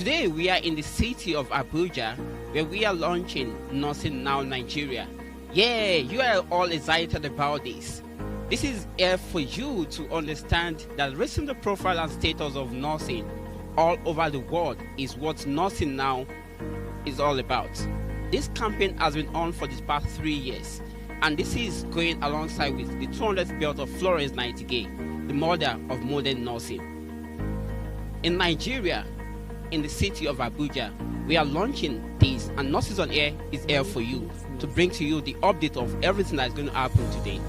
Today we are in the city of Abuja, where we are launching Nursing Now Nigeria. Yeah, you are all excited about this. This is here for you to understand that raising the profile and status of nursing all over the world is what Nursing Now is all about. This campaign has been on for the past 3 years, and this is going alongside with the 200th birth of Florence Nightingale, the mother of modern nursing. In Nigeria, in the city of Abuja, we are launching this, and Nurses on Air is here for you to bring to you the update of everything that is going to happen today.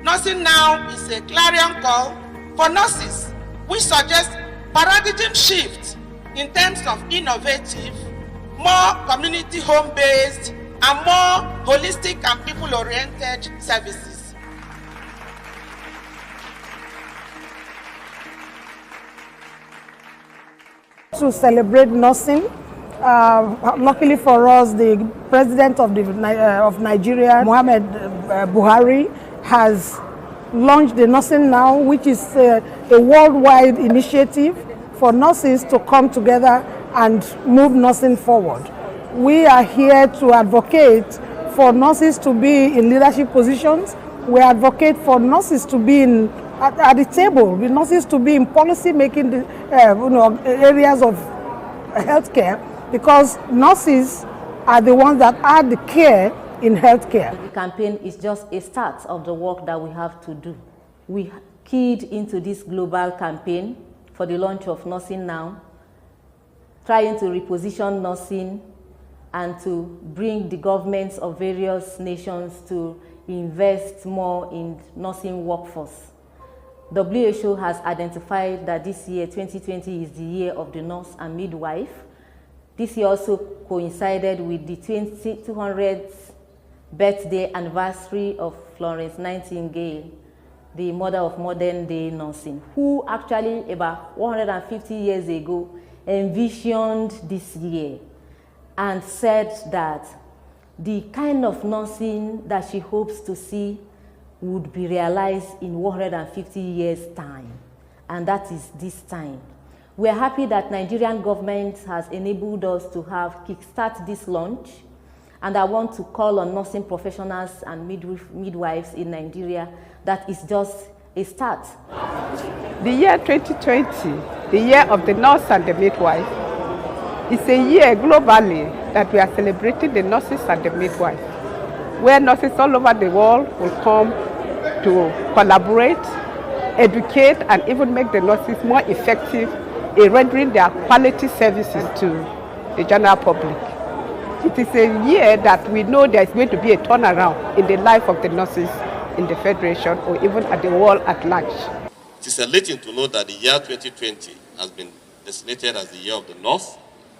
Nursing Now is a clarion call for nurses, which suggests paradigm shift in terms of innovative, more community home-based, and more holistic and people-oriented services. To celebrate nursing, luckily for us, the president of Nigeria, Muhammad Buhari, has launched the Nursing Now, which is a worldwide initiative for nurses to come together and move nursing forward. We are here to advocate for nurses to be in leadership positions. We advocate for nurses to be at the table, the nurses to be in policy making areas of healthcare, because nurses are the ones that add the care in healthcare. The campaign is just a start of the work that we have to do. We keyed into this global campaign for the launch of Nursing Now, trying to reposition nursing and to bring the governments of various nations to invest more in nursing workforce. WHO has identified that this year, 2020, is the year of the nurse and midwife. This year also coincided with the 200th birthday anniversary of Florence Nightingale, the mother of modern day nursing, who actually about 150 years ago envisioned this year and said that the kind of nursing that she hopes to see would be realized in 150 years' time, and that is this time. We are happy that Nigerian government has enabled us to kickstart this launch, and I want to call on nursing professionals and midwives in Nigeria that is just a start. The year 2020, the year of the nurse and the midwife, is a year globally that we are celebrating the nurses and the midwives, where nurses all over the world will come to collaborate, educate, and even make the nurses more effective in rendering their quality services to the general public. It is a year that we know there is going to be a turnaround in the life of the nurses in the Federation or even at the world at large. It is elating to know that the year 2020 has been designated as the year of the nurse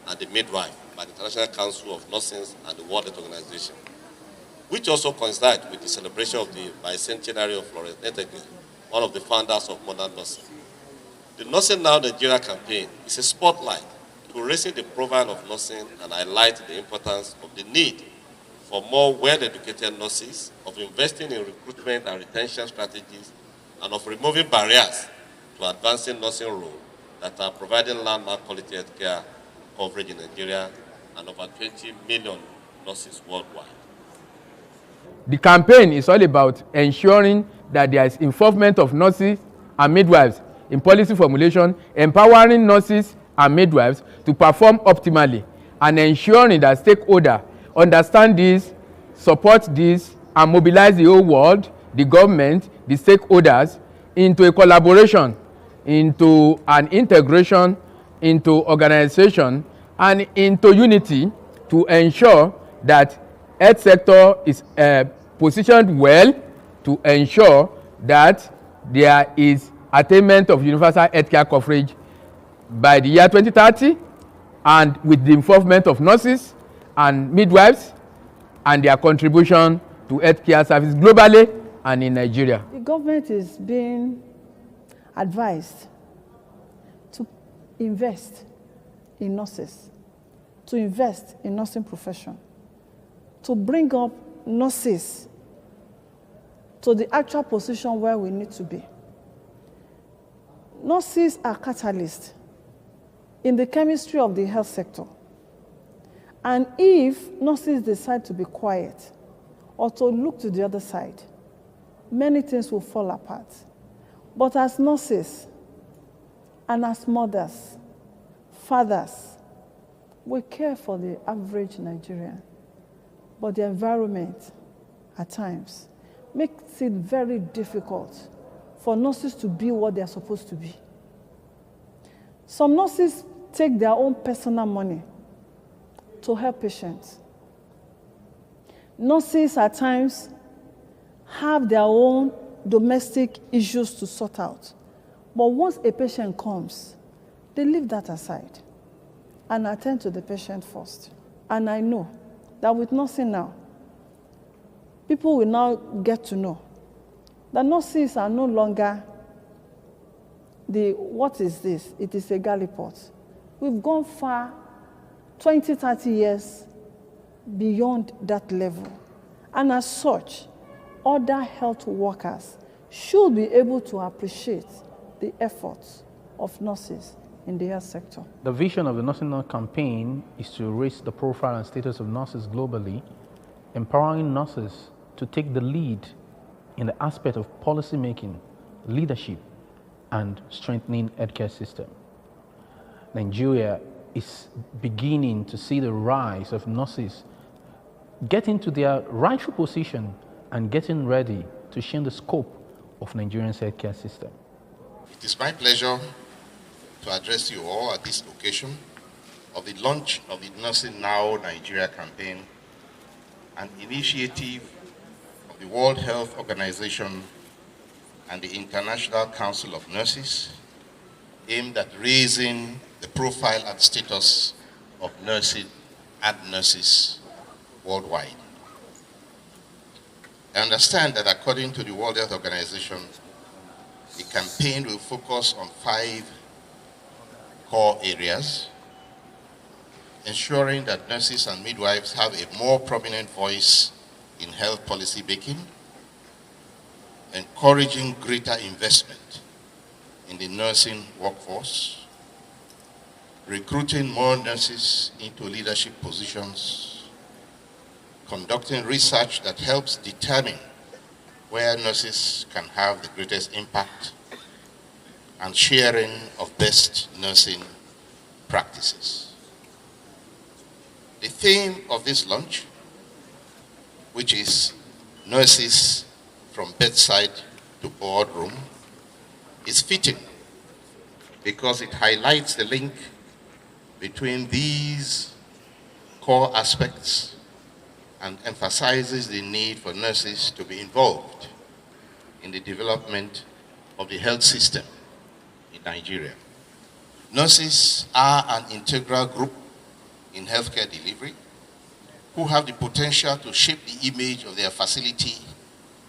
and the midwife by the International Council of Nurses and the World Health Organization, which also coincides with the celebration of the bicentenary of Florence Nightingale, one of the founders of modern nursing. The Nursing Now Nigeria campaign is a spotlight to raising the profile of nursing and highlight the importance of the need for more well-educated nurses, of investing in recruitment and retention strategies, and of removing barriers to advancing nursing roles that are providing landmark quality healthcare coverage in Nigeria and over 20 million nurses worldwide. The campaign is all about ensuring that there is involvement of nurses and midwives in policy formulation, empowering nurses and midwives to perform optimally, and ensuring that stakeholders understand this, support this, and mobilize the whole world, the government, the stakeholders, into a collaboration, into an integration, into organization, and into unity to ensure that health sector is positioned well to ensure that there is attainment of universal healthcare coverage by the year 2030, and with the involvement of nurses and midwives and their contribution to healthcare service globally and in Nigeria. The government is being advised to invest in nurses, to invest in nursing profession, to bring up nurses to the actual position where we need to be. Nurses are catalysts in the chemistry of the health sector. And if nurses decide to be quiet or to look to the other side, many things will fall apart. But as nurses and as mothers, fathers, we care for the average Nigerian. But the environment, at times, makes it very difficult for nurses to be what they are supposed to be. Some nurses take their own personal money to help patients. Nurses, at times, have their own domestic issues to sort out. But once a patient comes, they leave that aside and attend to the patient first. And I know that with nursing now, people will now get to know that nurses are no longer what is this? It is a gallipot. We've gone far, 20, 30 years beyond that level. And as such, other health workers should be able to appreciate the efforts of nurses in the health sector. The vision of the Nursing Now campaign is to raise the profile and status of nurses globally, empowering nurses to take the lead in the aspect of policy making, leadership, and strengthening healthcare system. Nigeria is beginning to see the rise of nurses getting to their rightful position and getting ready to change the scope of Nigeria's healthcare system. It is my pleasure to address you all at this occasion of the launch of the Nursing Now Nigeria campaign, an initiative of the World Health Organization and the International Council of Nurses, aimed at raising the profile and status of nurses worldwide. I understand that according to the World Health Organization, the campaign will focus on 5 core areas: ensuring that nurses and midwives have a more prominent voice in health policy making, encouraging greater investment in the nursing workforce, recruiting more nurses into leadership positions, conducting research that helps determine where nurses can have the greatest impact, and sharing of best nursing practices. The theme of this launch, which is Nurses from Bedside to Boardroom, is fitting because it highlights the link between these core aspects and emphasizes the need for nurses to be involved in the development of the health system in Nigeria. Nurses are an integral group in healthcare delivery who have the potential to shape the image of their facility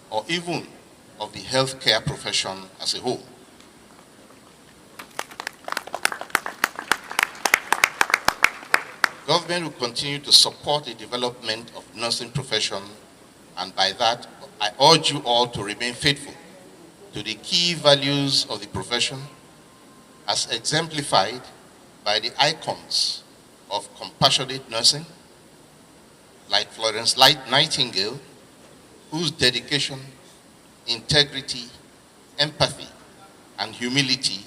or even of the healthcare profession as a whole. Government will continue to support the development of nursing profession, and by that, I urge you all to remain faithful to the key values of the profession as exemplified by the icons of compassionate nursing, like Florence Nightingale, whose dedication, integrity, empathy, and humility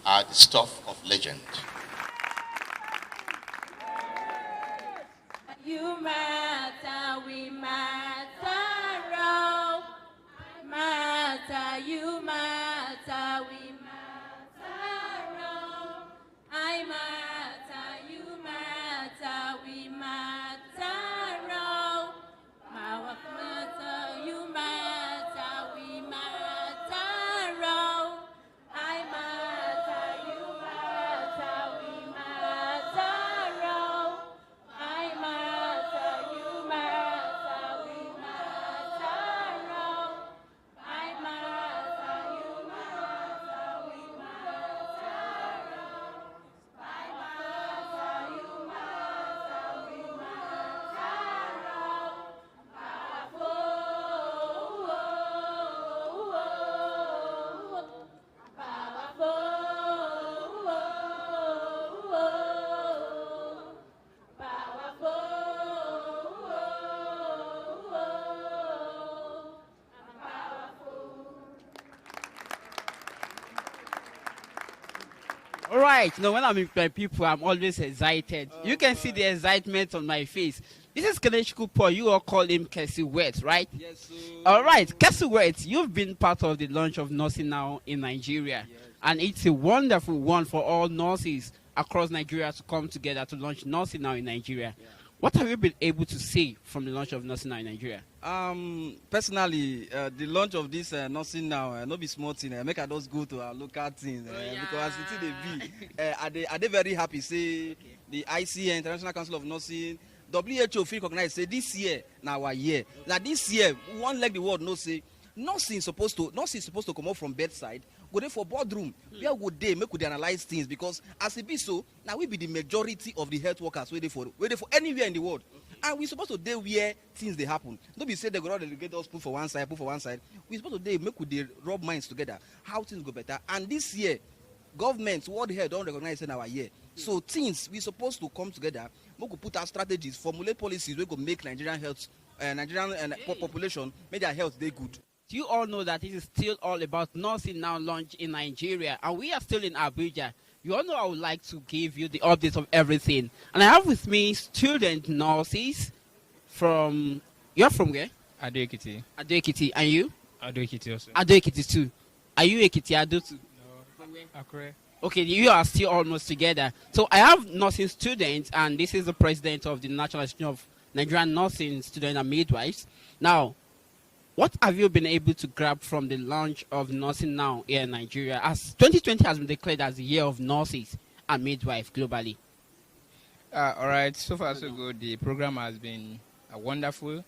are the stuff of legend. You matter, we matter, oh. Matter, you matter, we matter, oh. I matter, you matter, we matter, oh. Power matter, you matter, we matter, oh. I matter, you matter, All right, when I'm with my people, I'm always excited. You can see the excitement on my face. This is Kaneshku Paul. You all call him Kessie Wet, right? Yes, sir. All right, Kessie Wet, you've been part of the launch of Nursing Now in Nigeria. Yes. And it's a wonderful one for all nurses across Nigeria to come together to launch Nursing Now in Nigeria. Yeah. What have you been able to see from the launch of Nursing Now in Nigeria? Personally, the launch of this Nursing Now, no be small thing. Make I just go to our local things because as they are they very happy. Say the ICN, International Council of Nursing, WHO feel recognize say this year now our year. Now this year, one leg the world no say nursing supposed to come out from bedside, go there for boardroom. Where would they make we analyze things? Because as it be so, now we be the majority of the health workers waiting for anywhere in the world. And we supposed to day where things they happen. Don't be say they go out and get us put for one side. We supposed to day make with the rub minds together how things go better. And this year, governments, world health don't recognize in our year. So things we supposed to come together. We could put our strategies, formulate policies. We could make Nigerian health, population make their health they good. You all know that this is still all about Nursing Now launch in Nigeria, and we are still in Abuja. You all know I would like to give you the updates of everything. And I have with me student nurses from... You're from where? Ado-Ekiti. Ado-Ekiti. And you? Ado-Ekiti also. Ado-Ekiti too. Are you Ekiti Ado too? No. From where? Akure. Okay, you are still almost together. So I have nursing students, and this is the president of the National Association of Nigerian Nursing Students and Midwives. Now, what have you been able to grab from the launch of Nursing Now here in Nigeria, as 2020 has been declared as the year of nurses and midwives globally? All right, so far so good. The program has been wonderful,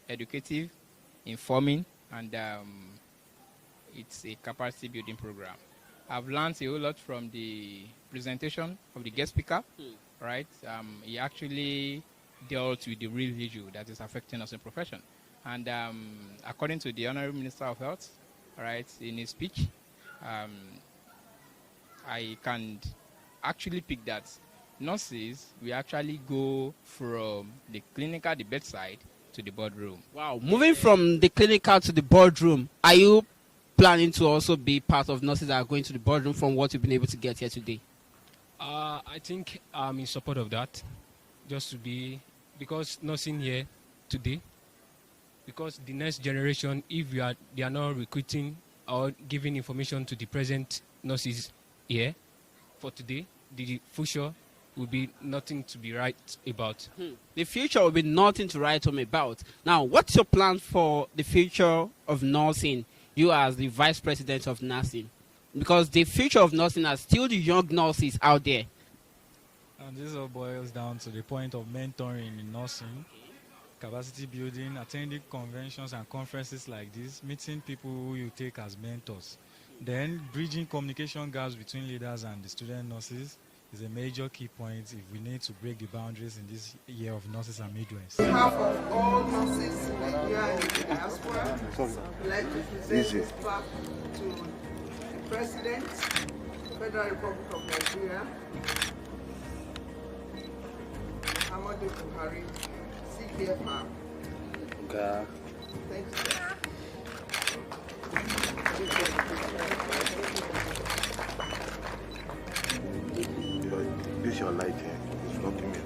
educative, informing, and it's a capacity building program. I've learned a whole lot from the presentation of the guest speaker, right? He actually dealt with the real issue that is affecting us in profession. And according to the Honorable Minister of Health, right, in his speech, I can actually pick that nurses will actually go from the clinical, the bedside, to the boardroom. Wow, moving from the clinical to the boardroom, are you planning to also be part of nurses that are going to the boardroom from what you've been able to get here today? I think I'm in support of that, just to be, because nursing here today, because the next generation, if they are not recruiting or giving information to the present nurses here for today, the future will be nothing to be right about. The future will be nothing to write home about. Now, what's your plan for the future of nursing, you as the vice president of nursing? Because the future of nursing are still the young nurses out there. And this all boils down to the point of mentoring in nursing, capacity building, attending conventions and conferences like this, meeting people who you take as mentors. Then bridging communication gaps between leaders and the student nurses is a major key point if we need to break the boundaries in this year of nurses and midwives. On behalf of all nurses in Nigeria and the diaspora, I'd like to present this back to the President, Federal Republic of Nigeria, Muhammadu Buhari, CPFR. Okay. Thank you. This your light here. It's blocking me.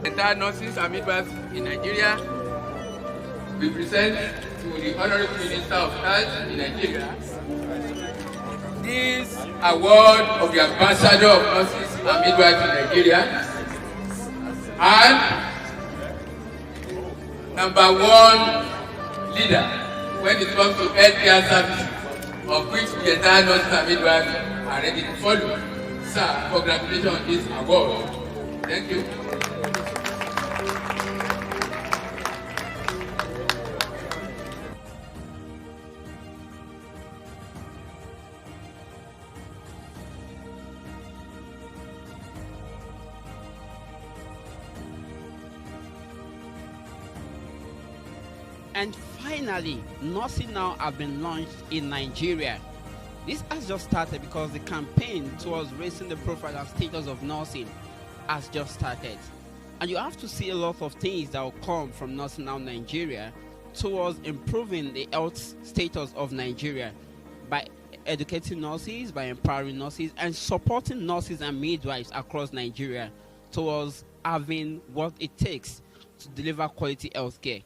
Entire nurses and midwives in Nigeria, we present to the Honorable Minister of Health in Nigeria this award of the Ambassador of Nurses and Midwives in Nigeria, and #1 leader when it comes to healthcare services, of which the entire nurses and midwives are ready to follow. Sir, congratulations on this award. Thank you. And finally, Nursing Now have been launched in Nigeria. This has just started because the campaign towards raising the profile and status of nursing has just started. And you have to see a lot of things that will come from Nursing Now Nigeria towards improving the health status of Nigeria by educating nurses, by empowering nurses, and supporting nurses and midwives across Nigeria towards having what it takes to deliver quality health care.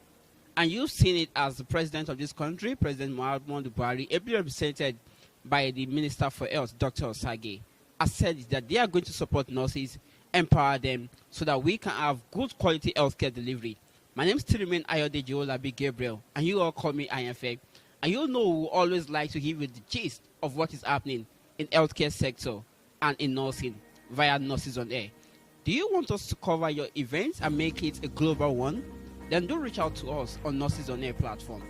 And you've seen it as the president of this country, President Muhammadu Buhari, ably represented by the Minister for Health, Dr. Osage, has said that they are going to support nurses, empower them, so that we can have good quality healthcare delivery. My name is still remain Ayodeji Olabi Gabriel, and you all call me INFA. And you know we always like to give you the gist of what is happening in healthcare sector and in nursing via Nurses on Air. Do you want us to cover your events and make it a global one? Then do reach out to us on Nurses on Air platform.